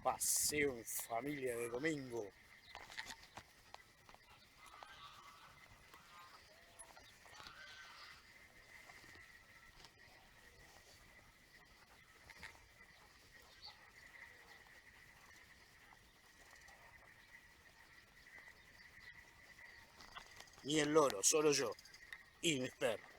paseo en familia de domingo. Ni el loro, solo yo y mis perros.